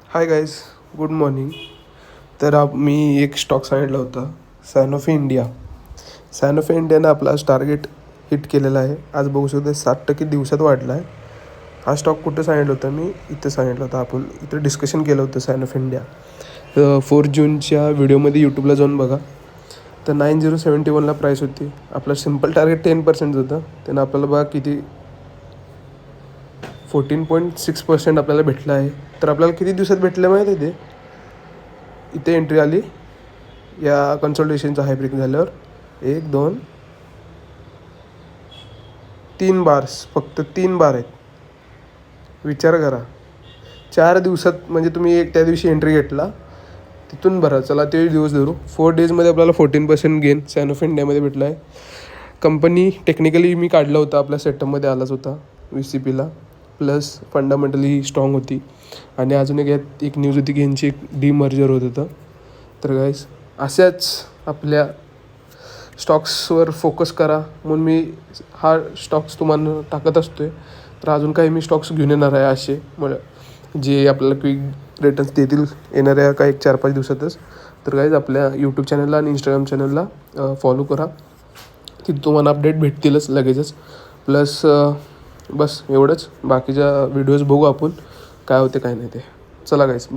हाय guys, good morning. मी एक stock सांगितला होता, सॅनोफी इंडिया. सॅनोफी इंडियानं आपला टार्गेट हिट केलेला आहे. आज बघू शकतो 7% दिवसात वाढला आहे. हा स्टॉक कुठं सांगितलं होतं मी? इथं सांगितलं होतं. आपण इथं डिस्कशन केलं होतं सॅनोफी इंडिया 4 जूनच्या व्हिडिओमध्ये यूट्यूबला जाऊन बघा. तर 9071ला प्राईस होती. आपलं सिम्पल टार्गेट 10% होतं. त्यानं आपल्याला बघा किती 14.6% आपल्याला भेटलं आहे. तर आपल्याला किती दिवसात भेटलं माहिती आहे ते? इथे एंट्री आली या कन्सल्टेशनचा हाय ब्रेक झाल्यावर 1 2 3 बार्स, फक्त 3 बार आहेत. विचार करा, 4 दिवसात. म्हणजे तुम्ही एक त्या दिवशी एंट्री घेतला तिथून भरा. चला ते दिवस धरू. 4 डेजमध्ये आपल्याला 14% गेन सॅनोफी इंडियामध्ये भेटला आहे. कंपनी टेक्निकली मी काढला होता, आपल्या सेटअपमध्ये आलाच होता VCPला. प्लस फंडामेंटली स्ट्रॉंग होती. आणि अजून एक न्यूज होती की यांची एक डीमर्जर होत होतं. तर गाईस, अशाच आपल्या स्टॉक्सवर फोकस करा. म्हणून मी हा स्टॉक्स तुम्हाला टाकत असतो आहे. तर अजून काही मी स्टॉक्स घेऊन येणार आहे असे, जे आपल्याला क्विक रिटर्न्स देतील येणाऱ्या काही 4-5 दिवसातच. तर गाईज, आपल्या यूट्यूब चॅनलला आणि इंस्टाग्राम चॅनलला फॉलो करा. तिथे तुम्हाला अपडेट भेटतीलच लगेचच. प्लस बस एवढंच. बाकीच्या व्हिडिओज बघू आपण काय होते काय नाही ते. चला गाईज.